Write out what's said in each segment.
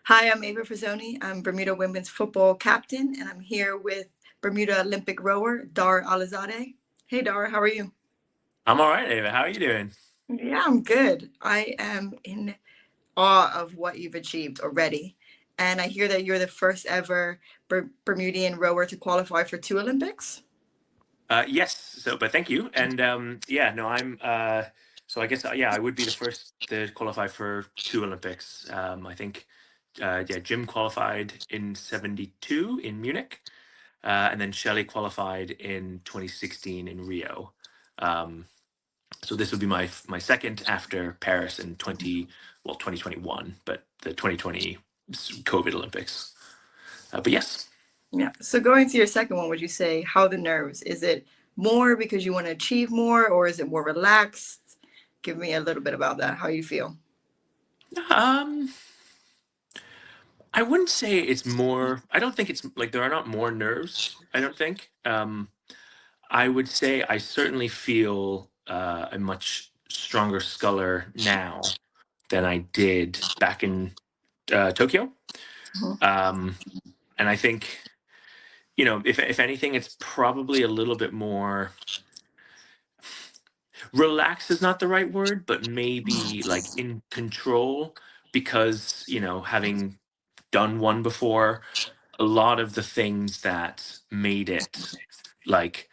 Hi, I'm Ava Frazzoni. I'm Bermuda women's football captain, and I'm here with Bermuda Olympic rower Dara Alizadeh. Hey, Dara, how are you? I'm all right, Ava. How are you doing? Yeah, I'm good. I am in awe of what you've achieved already. And I hear that you're the first ever Bermudian rower to qualify for two Olympics. Yes. But thank you. And yeah, no, I'm. So I guess yeah, I would be the first to qualify for two Olympics. I think, yeah, Jim qualified in '72 in Munich, and then Shelley qualified in 2016 in Rio. Um, so this would be my second after Paris in 2021, but the 2020 COVID Olympics. But yes. Yeah. So going to your second one, would you say how the nerves? Is it more because you want to achieve more, or is it more relaxed? Give me a little bit about that. How you feel? Um, I wouldn't say it's more. I don't think it's like there are not more nerves. I don't think. I would say I certainly feel a much stronger sculler now than I did back in Tokyo. Mhm. Um, and I think if anything, it's probably a little bit more relaxed is not the right word, but maybe like in control because having done one before, a lot of the things that made it like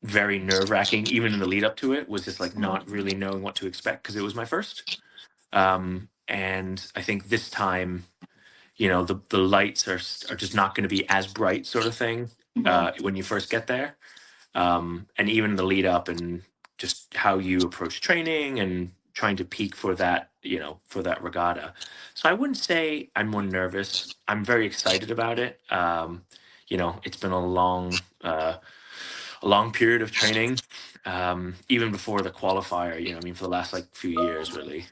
very nerve wracking, even in the lead up to it, was just like not really knowing what to expect because it was my first. And I think this time, the lights are just not going to be as bright, sort of thing, Mhm. when you first get there. And even the lead up and just how you approach training and trying to peak for that, for that regatta. So I wouldn't say I'm more nervous. I'm very excited about it. It's been a long period of training, even before the qualifier. I mean, for the last like few years, really.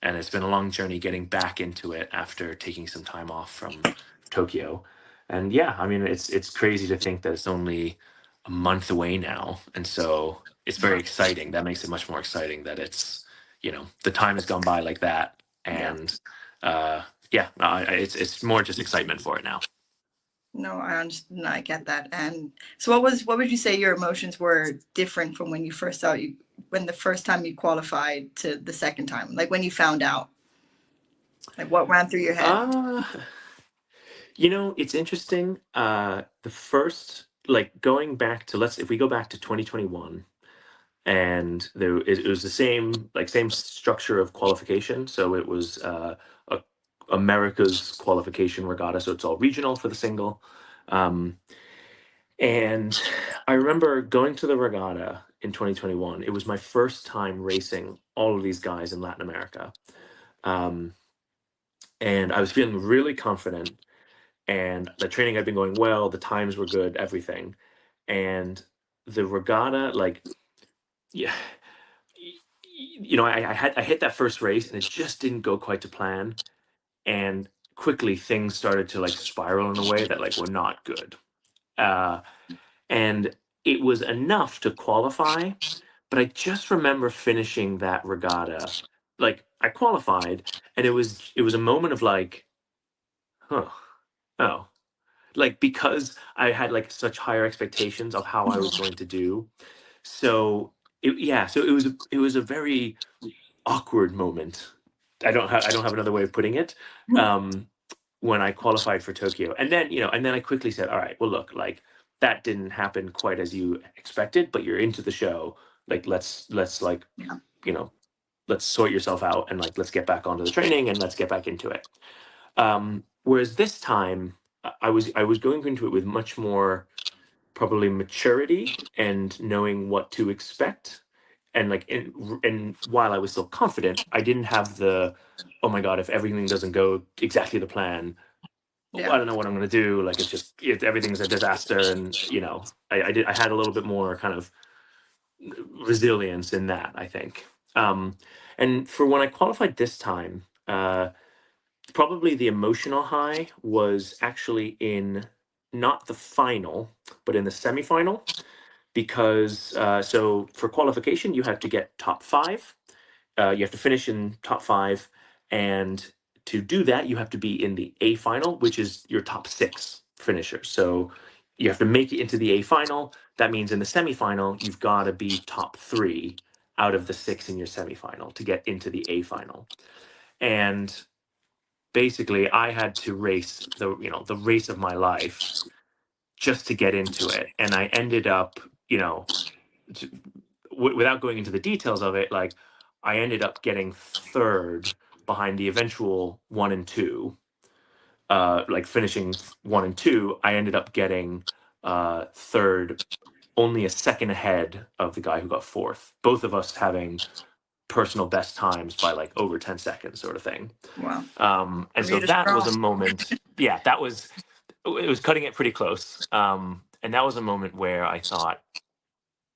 And it's been a long journey getting back into it after taking some time off from Tokyo. And yeah, I mean, it's crazy to think that it's only a month away now, and so it's very exciting. That makes it much more exciting that it's the time has gone by like that, Yeah. and uh, yeah, it's more just excitement for it now. No, I understand. I get that. And so, what would you say your emotions were different from when you first saw you when the first time you qualified to the second time, like when you found out, like what ran through your head? Uh, it's interesting. The first, like going back to if we go back to 2021, and it was the same structure of qualification. So it was a, America's qualification regatta, so it's all regional for the single. Um, and I remember going to the regatta in 2021. It was my first time racing all of these guys in Latin America, um, and I was feeling really confident. And the training had been going well. The times were good. Everything, and the regatta, like, yeah, I hit that first race and it just didn't go quite to plan, and quickly things started to like spiral in a way that like were not good. Uh, and it was enough to qualify, but I just remember finishing that regatta. Like I qualified, and it was a moment of like, huh, oh, like because I had like such higher expectations of how I was going to do. So so it was a very awkward moment. I don't have another way of putting it. Um, when I qualified for Tokyo, and then I quickly said, "All right, well, look, like that didn't happen quite as you expected, but you're into the show. Like, let's like Yeah. you know, let's sort yourself out and like let's get back onto the training and let's get back into it." Whereas this time, I was going into it with much more probably maturity and knowing what to expect, and like and while I was still confident, I didn't have the, oh my god, if everything doesn't go exactly the plan, I Yeah. don't know what I'm going to do. Like everything's a disaster, and I had a little bit more kind of resilience in that, I think. Um, and for when I qualified this time, probably the emotional high was actually in not the final, but in the semifinal, because so for qualification you have to get top five. You have to finish in top five, and to do that, you have to be in the A final, which is your top 6 finishers. So you have to make it into the A final. That means in the semifinal, you've got to be top 3 out of the 6 in your semifinal to get into the A final. And basically, I had to race the race of my life just to get into it, and I ended up, without going into the details of it, like I ended up getting third behind the eventual 1 and 2. Like finishing 1 and 2, I ended up getting third, only a second ahead of the guy who got fourth. Both of us having personal best times by like over 10 seconds, sort of thing. Wow. And so Bermuda that was strong. a moment. Yeah, it was cutting it pretty close. And that was a moment where I thought,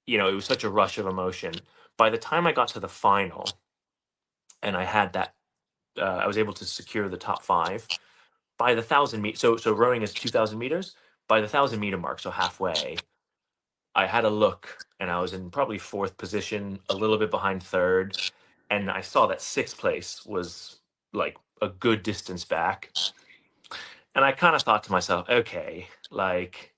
it was such a rush of emotion. By the time I got to the final, and I had that, I was able to secure the top 5 by the 1,000 meter. So rowing is 2,000 meters. By the 1,000 meter mark, so halfway, I had a look, and I was in probably 4th position, a little bit behind 3rd, and I saw that 6th place was like a good distance back. And I kind of thought to myself, okay, like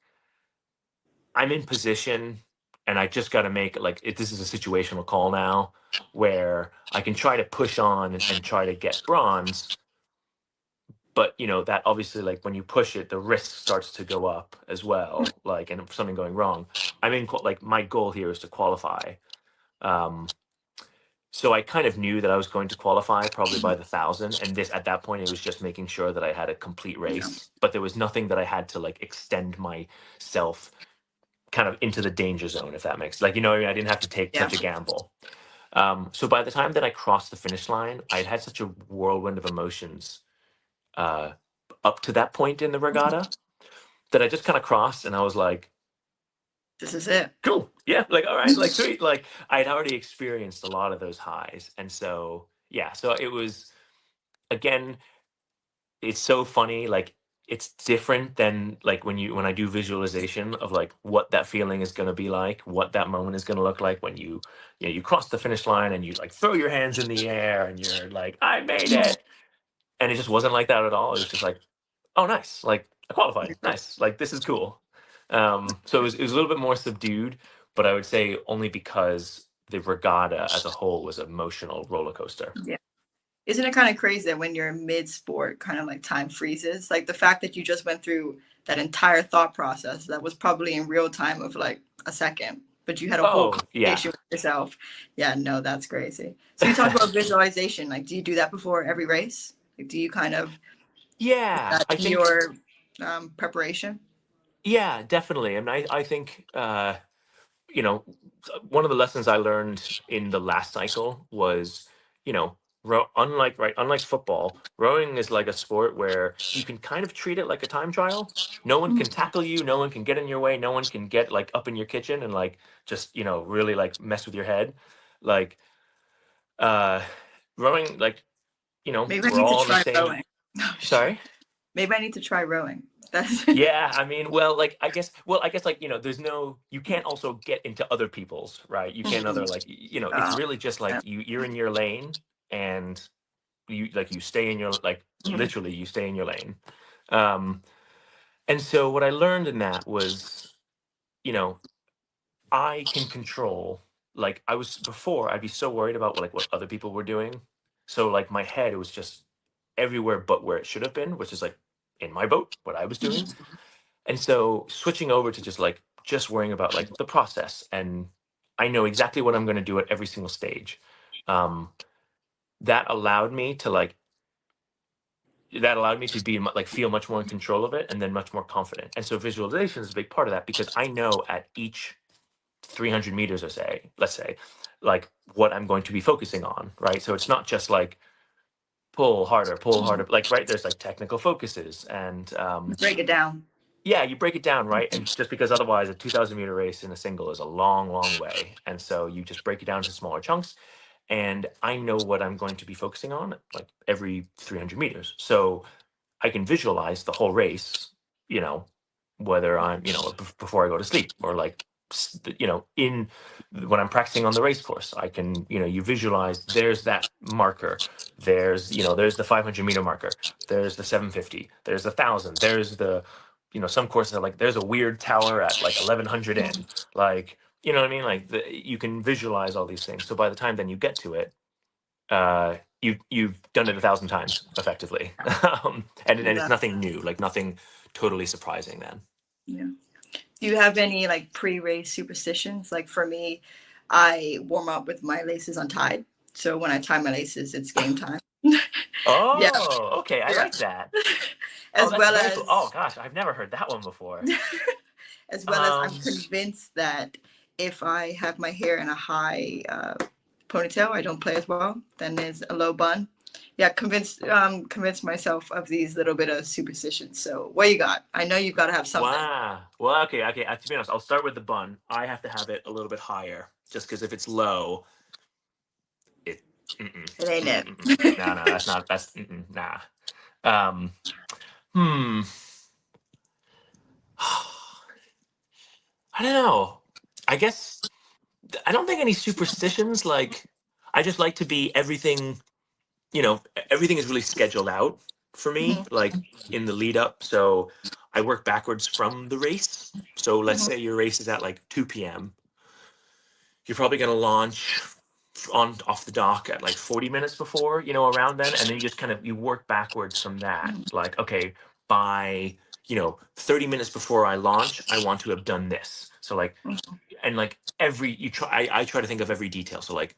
I'm in position, and I just got to make it like this is a situational call now where I can try to push on and try to get bronze. But that obviously, like when you push it, the risk starts to go up as well. Like, and if something going wrong, I mean, like my goal here is to qualify. Um, so I kind of knew that I was going to qualify probably by the 1,000, and this at that point it was just making sure that I had a complete Yeah. race. But there was nothing that I had to like extend myself kind of into the danger zone, if that makes, like, what I mean? I didn't have to take Yeah. such a gamble. So by the time that I crossed the finish line, I had such a whirlwind of emotions uh, up to that point in the regatta that I just kind of crossed, and I was like, This is it. cool, yeah, like all right, like sweet, like I'd already experienced a lot of those highs, and so yeah, so it was, again, it's so funny, like it's different than like when I do visualization of like what that feeling is going to be like, what that moment is going to look like when you cross the finish line and you like throw your hands in the air and you're like, I made it. And it just wasn't like that at all. It was just like, oh nice, like I qualified, nice, like this is cool. So it was a little bit more subdued, but I would say only because the regatta as a whole was an emotional roller coaster. Yeah. Isn't it kind of crazy that when you're mid sport, kind of like time freezes? Like the fact that you just went through that entire thought process that was probably in real time of like a second, but you had a whole Oh yeah. conversation with yourself. Yeah, no, that's crazy. So you talked about visualization. Like, do you do that before every race? Like, do you kind of Yeah, that I in think, your preparation? yeah, definitely. And I think, you know, one of the lessons I learned in the last cycle was, unlike football, rowing is like a sport where you can kind of treat it like a time trial. No one can tackle you, no one can get in your way, no one can get like up in your kitchen and like just, really like mess with your head. Like uh rowing, like, Maybe I we're need to all in the try same. rowing. No, Sorry? maybe I need to try rowing. That's Yeah, I mean, well, like, I guess, like, you can't also get into other people's, right? You can't other, like, it's oh, really just like yeah. you're in your lane, and you stay in your, like, Mhm. literally you stay in your lane. Um, and so what I learned in that was, you know, I can control, like, before I'd be so worried about like what other people were doing. So like my head, it was just everywhere but where it should have been, which is like in my boat, what I was doing. And so switching over to just worrying about like the process, and I know exactly what I'm going to do at every single stage. Um, that allowed me to be like feel much more in control of it, and then much more confident. And so visualization is a big part of that, because I know at each 300 meters, or let's say, like what I'm going to be focusing on, right? So it's not just like pull harder, like, right, there's like technical focuses, and Break it down. yeah, you break it down, right? And just because otherwise a 2,000 meter race in a single is a long, long way. And so you just break it down into smaller chunks. And I know what I'm going to be focusing on like every 300 meters. So I can visualize the whole race, you know, whether I'm, before I go to sleep, or like in when I'm practicing on the race course, I can, you visualize there's that marker, there's the 500-meter marker, there's the 750, there's the 1,000, there's the, some courses are like, there's a weird tower at like 1100 in, like, you know what I mean? Like you can visualize all these things. So by the time then you get to it, you've done it 1,000 times effectively, and it's Exactly. nothing new, like nothing totally surprising then. Yeah. Do you have any like pre-race superstitions? Like for me, I warm up with my laces untied. So when I tie my laces, it's game time. Yeah, Oh, okay, I yeah. like that. Oh, As that's well very cool. Oh as gosh, I've never heard that one before. I'm Um, convinced that if I have my hair in a high ponytail, I don't play as well. Then there's a low bun. Yeah, convinced myself of these little bit of superstitions. So what you got? I know you've got to have something. wow. Well, okay, okay. To be honest, I'll start with the bun. I have to have it a little bit higher, just because if it's low, it. Mm-mm, It ain't mm-mm, mm-mm. it. No, no, that's not. That's nah. Um, hmm. I don't know. I guess I don't think any superstitions. Like, I just like to be everything. Everything is really scheduled out for me, Mhm, like in the lead up. So I work backwards from the race. So let's mhm, say your race is at like 2 p.m. You're probably going to launch on off the dock at like 40 minutes before, around then, and then you just kind of you work backwards from that. mhm, Like, okay, by 30 minutes before I launch, I want to have done this. So like, mhm. and like every you try I try to think of every detail. So like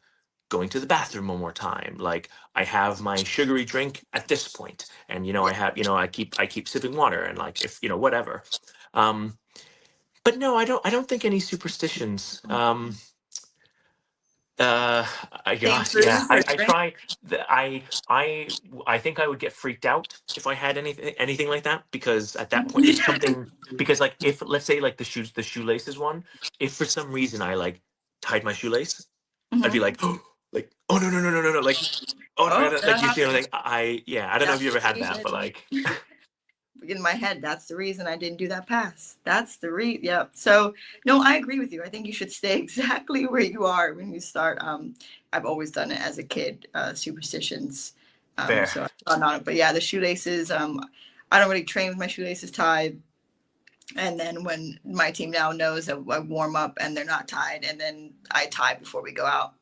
going to the bathroom one more time, like I have my sugary drink at this point, and Yeah. I have I keep sipping water, and like if whatever. But no, I don't think any superstitions. uh I Same gosh, yeah, foods or I drink? try. I think I would get freaked out if I had anything like that, because at that point it's something. Because like if let's say like the shoelaces one, if for some reason I like tied my shoelace, I'd be Mhm. like, oh, like, oh no no no no no no, like, oh no, Oh, like that you see, happened. like yeah, I don't know if That's you ever the had that, but reason. like, In my head, that's the reason I didn't do that pass. That's the Yep. So no, I agree with you. I think you should stay exactly where you are when you start. I've always done it as a kid, superstitions. fair. So I thought on it. But yeah, the shoelaces. I don't really train with my shoelaces tied. And then when my team now knows that I warm up and they're not tied, and then I tie before we go out,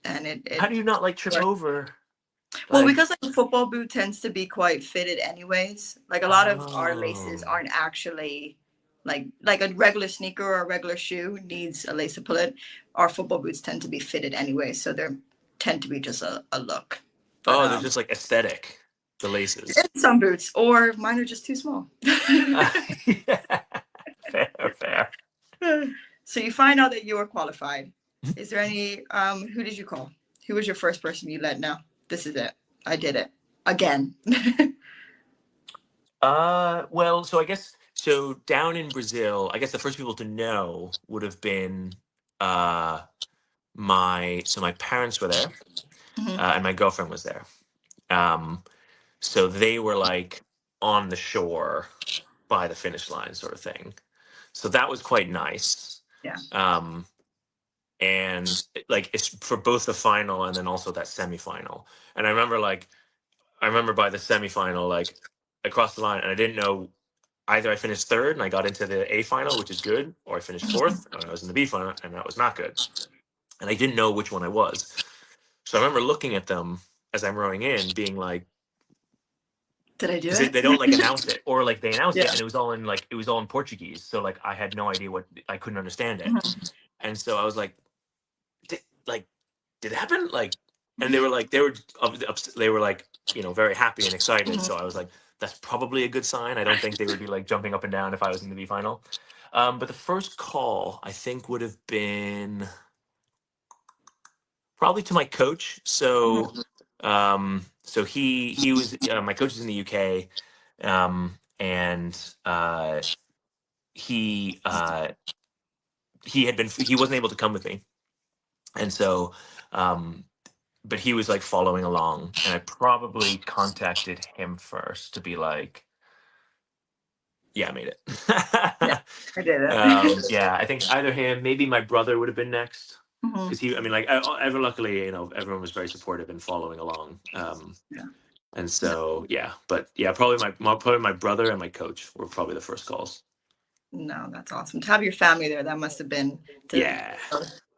and How it do you not like trip over? well, Like, because like a football boot tends to be quite fitted anyways. Like a lot of our laces oh, aren't actually like a regular sneaker or a regular shoe needs a lace to pull it. Our football boots tend to be fitted anyway, so they're tend to be just a look. But they're just like aesthetic, the laces. some boots or mine are just too small. Yeah, fair, fair. So you find out that you are qualified. Is there any who did you call? Who was your first person you let know? This is it. I did it again. Well, so I guess so down in Brazil, I guess the first people to know would have been uh my parents were there, Mhm. and my girlfriend was there. Um, so they were like on the shore by the finish line, sort of thing. So that was quite nice. Yeah. Um, and like it's for both the final and then also that semifinal. And I remember by the semifinal, like across the line, and I didn't know either I finished third and I got into the A final, which is good, or I finished fourth and I was in the B final and that was not good. And I didn't know which one I was. So I remember looking at them as I'm rowing in, being like, Did I do because it? they don't like announce it, or like they announced it Yeah. and it was all in Portuguese. So like I had no idea what I couldn't understand it. Mhm. And so I was like, did, like, did it happen? Like, and they were like, very happy and excited. So Mhm. I was like, that's probably a good sign. I don't think they would be like jumping up and down if I was in the B final. But the first call I think would have been probably to my coach. So, Mhm. he was my coach is in the UK, and he he wasn't able to come with me, and so um, but he was like following along, and I probably contacted him first to be like, Yeah, I made it. Yeah, I did it. Yeah, I think either him, maybe my brother would have been next. Mhm. Because he, I mean, like, ever luckily, everyone was very supportive and following along. Yeah. And No, so, yeah, but yeah, probably my brother and my coach were probably the first calls. no, that's awesome. To have your family there, that must have been to Yeah,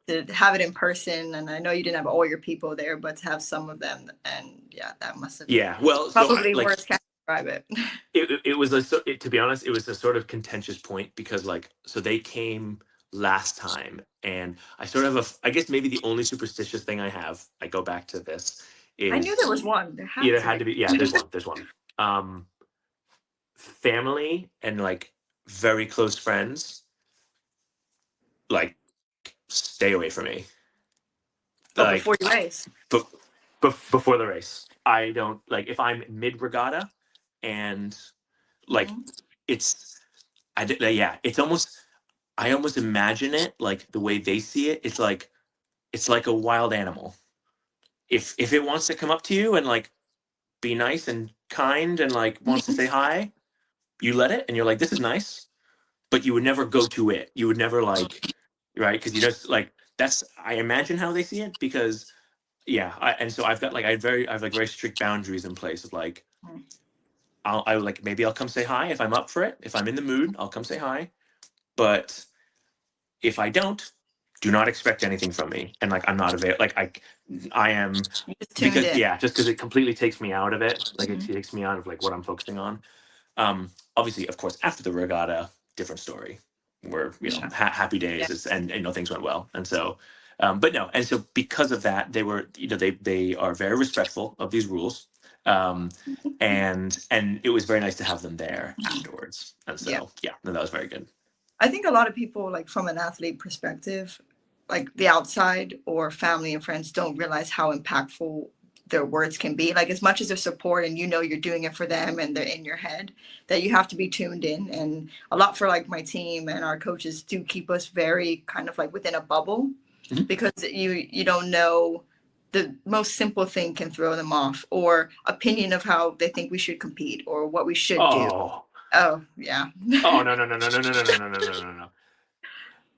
to have it in person. And I know you didn't have all your people there, but to have some of them, and yeah, that must have yeah. Well, so probably like, words can't describe it. it was to be honest, it was a sort of contentious point because like, so they came last time, and I sort of I guess maybe the only superstitious thing I have, I go back to this, I knew there is was one. There had either to had be. to be, yeah, there's one. Um, Family and like very close friends, like stay away from me. But Like, before you race. but before the race, I don't like if I'm mid regatta and like Mhm. it's yeah, it's almost, I almost imagine it like the way they see it. It's like a wild animal. If it wants to come up to you and like be nice and kind and like wants to say hi, you let it, and you're like, this is nice, but you would never go to it. You would never like, right? Because you just like, that's, I imagine how they see it, because yeah, and so I've got like, I have like very strict boundaries in place of like, I like, maybe I'll come say hi if I'm up for it. If I'm in the mood, I'll come say hi. But if I don't, do not expect anything from me. And like, I'm not available. Like I am, You just tuned because in. yeah, just because it completely takes me out of it. Like it Mhm. takes me out of like what I'm focusing on. Obviously, of course, after the regatta, different story. Where Yeah. happy days, Yeah. and things went well, and so, but no, and so because of that, they were, they are very respectful of these rules, and it was very nice to have them there afterwards, and Yeah. so yeah, no, that was very good. I think a lot of people, like from an athlete perspective, like the outside or family and friends, don't realize how impactful their words can be. Like as much as their support, and you know you're doing it for them, and they're in your head, that you have to be tuned in. And a lot for like my team and our coaches do keep us very kind of like within a bubble, Mhm. because you don't know, the most simple thing can throw them off, or opinion of how they think we should compete or what we should do. Oh, Oh yeah. oh no, no, no, no, no, no, no, no, no, no, no, no, no.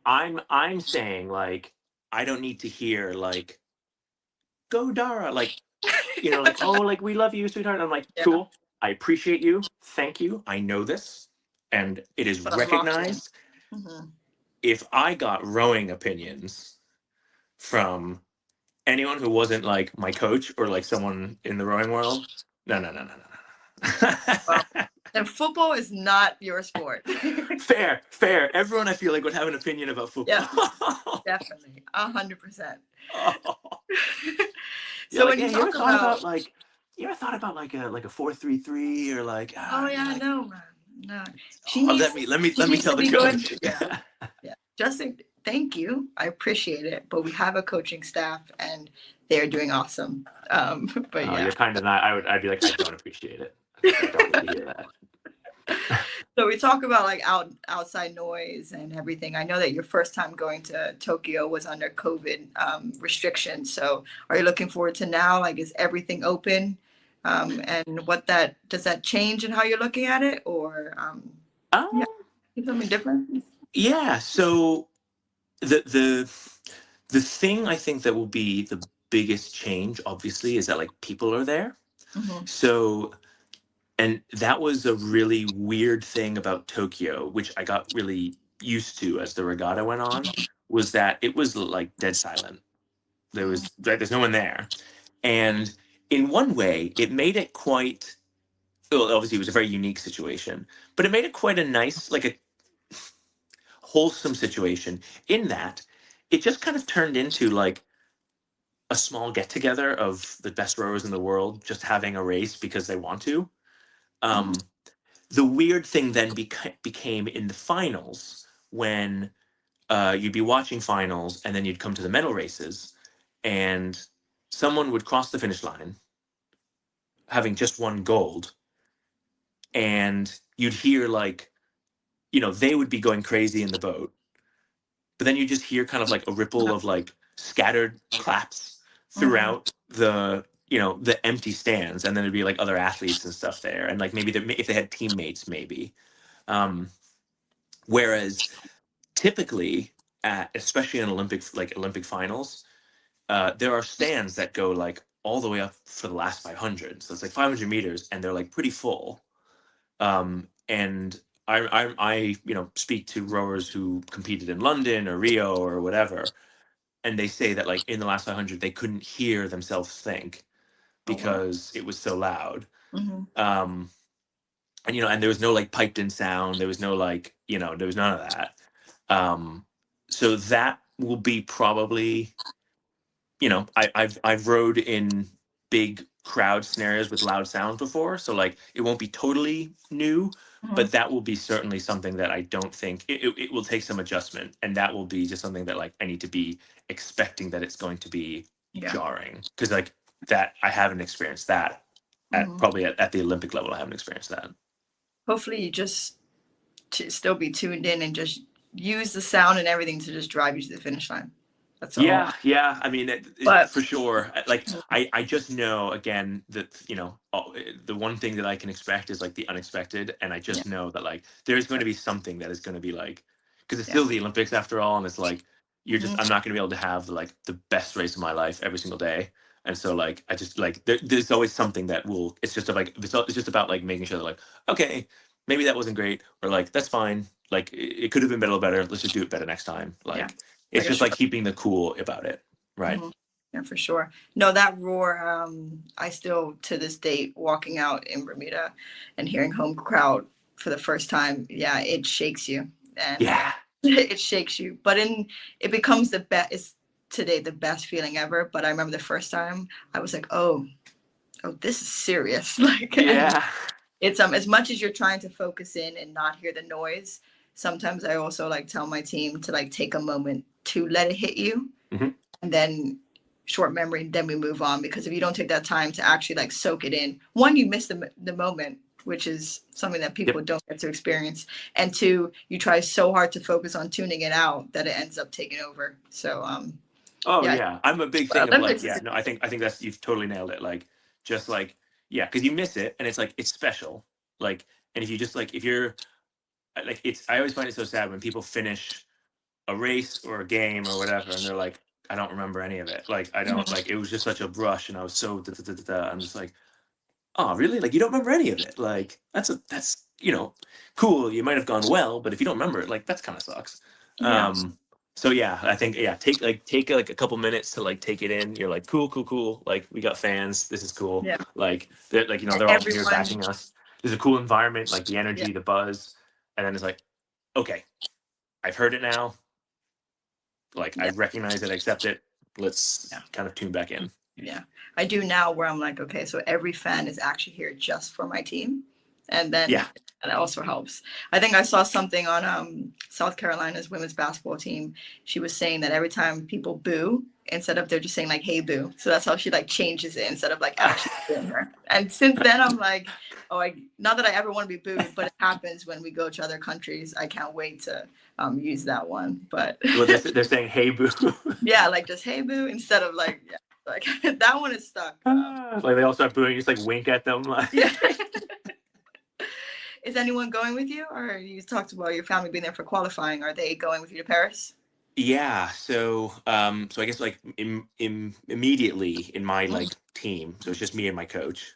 I'm saying like, I don't need to hear like, go Dara, like, like, oh, like, we love you, sweetheart. I'm like, Yeah, cool. I appreciate you. Thank you. I know this. And it is but I'm locked in. recognized. Hmm. If I got rowing opinions from anyone who wasn't like my coach or like someone in the rowing world, no, no, no, no, no, Well, no. then football is not your sport. Fair, fair. Everyone, I feel like, would have an opinion about Yeah, football. definitely, 100%. Oh. You're So like, when you hey, you ever talk thought about, about like, like a 4-3-3, or like, oh yeah, like, no, man, no, oh, let me she needs tell to the be good. coach. Yeah, yeah. Justin, thank you. I appreciate it, but we have a coaching staff, and they're doing awesome. But Oh, yeah. you're kind of not. I'd be like, I don't appreciate it. I don't need to hear that. So we talk about like outside noise and everything. I know that your first time going to Tokyo was under COVID restrictions. So are you looking forward to now? Like, is everything open? And what that does that change in how you're looking at it, or yeah, Um, something different? yeah. So the thing I think that will be the biggest change, obviously, is that like people are there. Hmm. So, and that was a really weird thing about Tokyo, which I got really used to as the regatta went on, was that it was like dead silent. There's no one there, and in one way, it made it quite. Well, obviously, it was a very unique situation, but it made it quite a nice, like a wholesome situation, in that it just kind of turned into like a small get together of the best rowers in the world just having a race because they want to. Um, the weird thing then became in the finals, when you'd be watching finals and then you'd come to the medal races, and someone would cross the finish line having just won gold, and you'd hear like, they would be going crazy in the boat, but then you just hear kind of like a ripple of like scattered claps Hmm. throughout the empty stands, and then there'd be like other athletes and stuff there, and like maybe if they had teammates, maybe. Whereas typically, especially in Olympic finals, there are stands that go like all the way up for the last 500. So it's like 500 meters, and they're like pretty full. And I speak to rowers who competed in London or Rio or whatever, and they say that like in the last 500 they couldn't hear themselves think Oh wow. because it was so loud. Mm-hmm. Um, and there was no like piped in sound. There was no like there was none of that. So that will be probably I've rode in big crowd scenarios with loud sounds before, so like it won't be totally new, Mm-hmm. but that will be certainly something that I don't think it will take some adjustment, and that will be just something that like I need to be expecting that it's going to be Yeah. jarring, because like that I haven't experienced that at Mm-hmm. probably at the Olympic level. I haven't experienced that. Hopefully you just still be tuned in and just use the sound and everything to just drive you to the finish line. That's all. Yeah. I mean, But for sure. Like, I just know again that the one thing that I can expect is like the unexpected, and I yeah, just know that like there's going to be something that is going to be like, because it's yeah. still the Olympics after all, and it's like Mhm. I'm not going to be able to have like the best race of my life every single day, and so like I just like there's always something that will. It's just like it's just about like making sure that like, okay, maybe that wasn't great, or like that's fine. Like it could have been better. Let's just do it better next time. Yeah, Like like it's a just like sharp. keeping the cool about it, right? Mhm. Yeah, for sure. No, that roar, I still to this date walking out in Bermuda and hearing home crowd for the first time, yeah, it shakes you. And Yeah. it shakes you. But it becomes the best, it's today the best feeling ever. But I remember the first time I was like, oh, this is serious. Like, and Yeah. it's as much as you're trying to focus in and not hear the noise, sometimes I also like tell my team to like take a moment to let it hit you, Hmm. and then short memory, then we move on. Because if you don't take that time to actually like soak it in, one, you miss the moment, which is something that people Yep. don't get to experience, and two, you try so hard to focus on tuning it out that it ends up taking over. So Oh yeah, yeah. I'm a big thing of like, Olympics is yeah, no, I think that's you've totally nailed it. Like just like yeah, because you miss it and it's like it's special. Like and if you just like if you're like it's I always find it so sad when people finish a race or a game or whatever and they're like, I don't remember any of it. Like I don't like it was just such a rush and I was so I'm just like, oh really? Like you don't remember any of it. Like that's cool. You might have gone well, but if you don't remember it, like that's kind of sucks. yeah, So yeah, I think yeah, take like a couple minutes to like take it in. You're like cool. Like we got fans. This is cool. yeah, Like they're all here everyone, backing us. There's a cool environment, like the yeah, energy, the buzz, and then it's like, okay, I've heard it now. Like I yeah, recognize it, I accept it. Let's yeah. kind of tune back in. Yeah, I do now where I'm like, okay, so every fan is actually here just for my team. And then Yeah. that also helps. I think I saw something on South Carolina's women's basketball team. She was saying that every time people boo, instead of they're just saying like, hey, boo. So that's how she like changes it instead of like actually booing her. And since then, I'm like, oh, not that I ever want to be booed, but it happens when we go to other countries. I can't wait to use that one. But Well, they're saying, "Hey, boo." yeah, like just hey, boo, instead of like, yeah, like that one is stuck. Like they all start booing, you just like wink at them, like. Yeah. Is anyone going with you, or you talked about your family being there for qualifying? Are they going with you to Paris? Yeah, so I guess like immediately in my Mm. like team, so it's just me and my coach.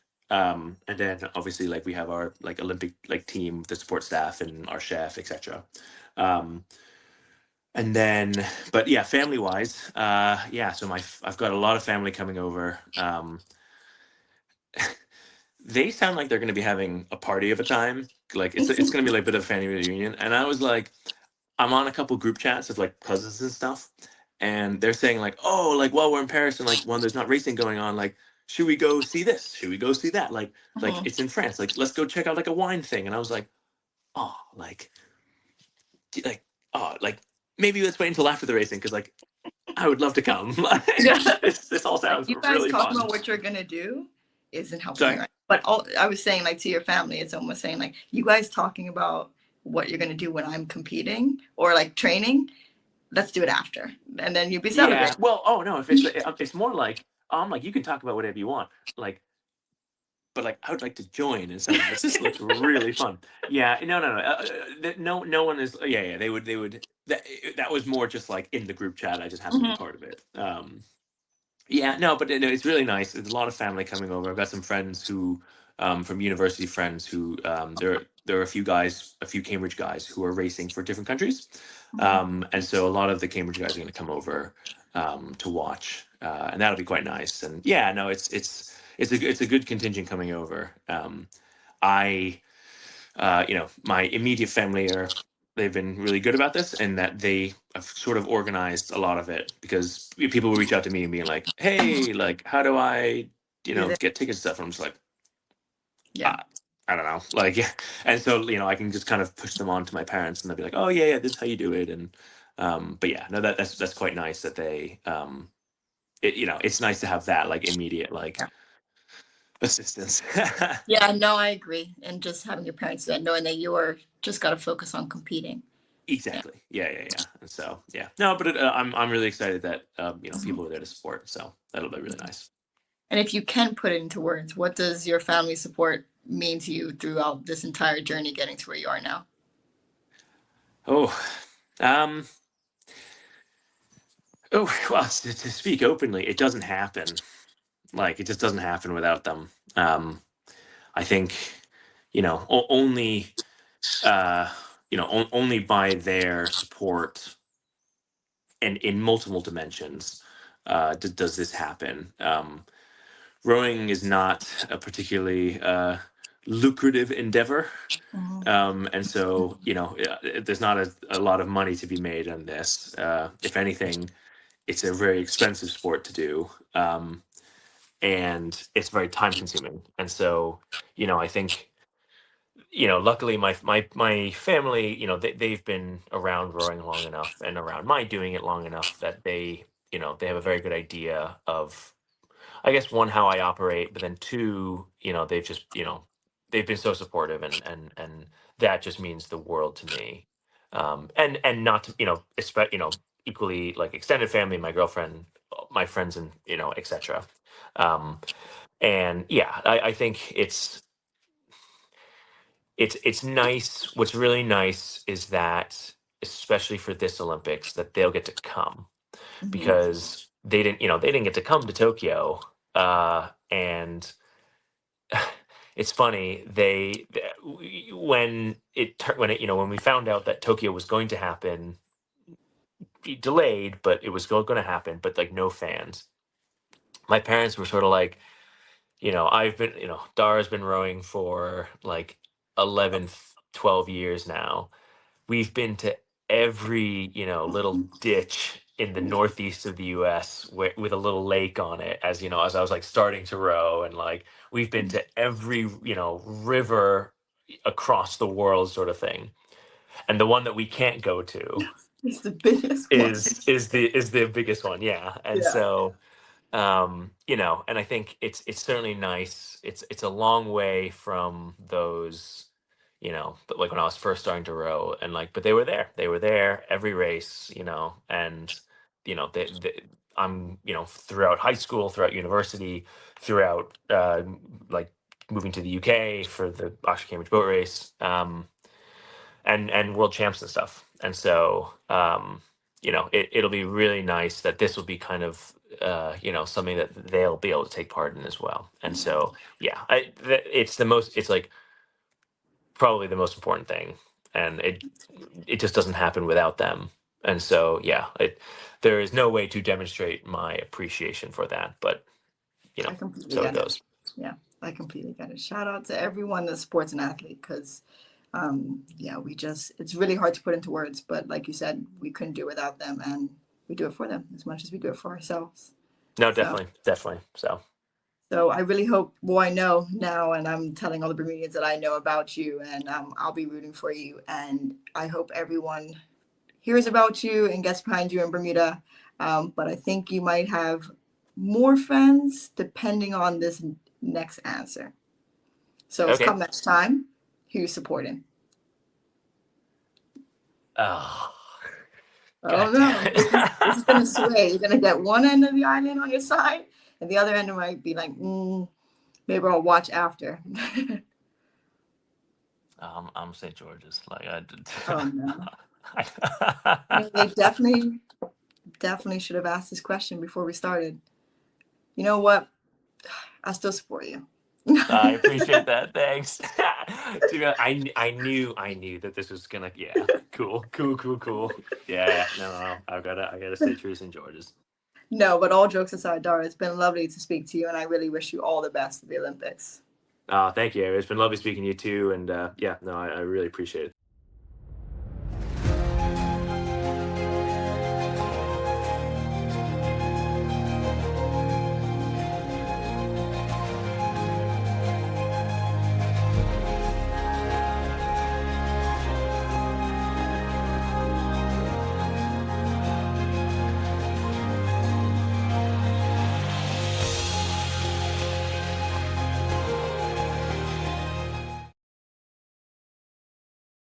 And then obviously like we have our like Olympic like team, the support staff and our chef, etc. Um, and then, but yeah, family wise, yeah, so I've got a lot of family coming over. They sound like they're going to be having a party of a time. Like it's going to be like a bit of a family reunion. And I was like, I'm on a couple group chats of like cousins and stuff, and they're saying like, oh, like while we're in Paris and like when there's not racing going on, like should we go see this? Should we go see that? Like Mhm. it's in France. Like let's go check out like a wine thing. And I was like, oh, like like maybe let's wait until after the racing because like I would love to come. Like Yeah. this all Like sounds you guys really talking fun. about what you're gonna do isn't helping me, Sorry. right? But I was saying like to your family, it's almost saying like you guys talking about what you're gonna do when I'm competing or like training. Let's do it after, and then you'll be Yeah. celebrating. Well, oh no, if it's more like I'm like you can talk about whatever you want, like, but like I would like to join. And so this looks really fun. Yeah, no one is. Yeah, they would. That was more just like in the group chat. I just happened to be Mhm. part of it. Yeah, no, but it's really nice. There's a lot of family coming over. I've got some friends who, from university friends who, there are a few guys, a few Cambridge guys who are racing for different countries, Mhm. and so a lot of the Cambridge guys are going to come over to watch, and that'll be quite nice. And yeah, no, it's a good contingent coming over. I my immediate family they've been really good about this, and that they have sort of organized a lot of it, because people will reach out to me and being like, hey, like, how do I, Do that. get tickets and stuff? And I'm just like, Yeah. I, I don't know. Like, and so, I can just kind of push them on to my parents, and they'll be like, oh yeah, this is how you do it. And, but yeah, no, that's quite nice that they, it's nice to have that like immediate, like Yeah. assistance. Yeah, no, I agree. And just having your parents there, knowing that you are just got to focus on competing. Yeah. Exactly. Yeah. And so, yeah. No, but I'm really excited that Mhm. people are there to support. So that'll be really nice. And if you can put it into words, what does your family support mean to you throughout this entire journey getting to where you are now? Oh, um, well, to speak openly, it doesn't happen. Like, it just doesn't happen without them. I think, only, only by their support and in multiple dimensions, does this happen. Rowing is not a particularly lucrative endeavor. Mhm. And so, there's not a lot of money to be made on this. If anything, it's a very expensive sport to do. And it's very time consuming. And so, I think, luckily my family, they've been around rowing long enough and around my doing it long enough that they have a very good idea of, I guess, one, how I operate, but then two, they've been so supportive, and that just means the world to me. And not to, equally like extended family, my girlfriend, my friends, and etc. Um, and yeah, I think it's nice. What's really nice is that, especially for this Olympics, that they'll get to come, Mhm. because they didn't get to come to Tokyo, and it's funny, when we found out that Tokyo was going to happen, delayed, but it was still going to happen, but like no fans. My parents were sort of like, Dara's been rowing for like 11, 12 years now. We've been to every, little ditch in the northeast of the US with a little lake on it, as I was like starting to row, and like we've been to every, river across the world, sort of thing. And the one that we can't go to It's the biggest one. is the biggest one, yeah. And Yeah. so, and I think it's certainly nice. It's a long way from those, but like when I was first starting to row, and like, but they were there every race, and I'm, throughout high school, throughout university, throughout like moving to the UK for the Oxford Cambridge boat race, and world champs and stuff. And so, it'll be really nice that this will be kind of, something that they'll be able to take part in as well. And so, yeah, it's like probably the most important thing, and it just doesn't happen without them. And so, yeah, there is no way to demonstrate my appreciation for that, but I completely so it get it. goes. Yeah, I completely get it. Shout out to everyone that supports an athlete, because, yeah, it's really hard to put into words, but like you said, we couldn't do it without them, and we do it for them as much as we do it for ourselves. No, So, definitely. So, so I really hope, well, I know now, and I'm telling all the Bermudians that I know about you, and I'll be rooting for you. And I hope everyone hears about you and gets behind you in Bermuda. But I think you might have more fans depending on this next answer. So it's okay. come next time. Who you supporting? Oh, Oh God damn no, this is gonna it. sway. You're gonna get one end of the island on your side, and the other end might be like, Maybe I'll watch after. I'm St. George's. Like I did. Oh no. They definitely should have asked this question before we started. You know what? I still support you. I appreciate that. Thanks. I knew that this was gonna. Yeah. Cool. Yeah. No. I gotta stay true to St. George's. No, but all jokes aside, Dara, it's been lovely to speak to you, and I really wish you all the best at the Olympics. Thank you. It's been lovely speaking to you too. And yeah, no, I really appreciate it.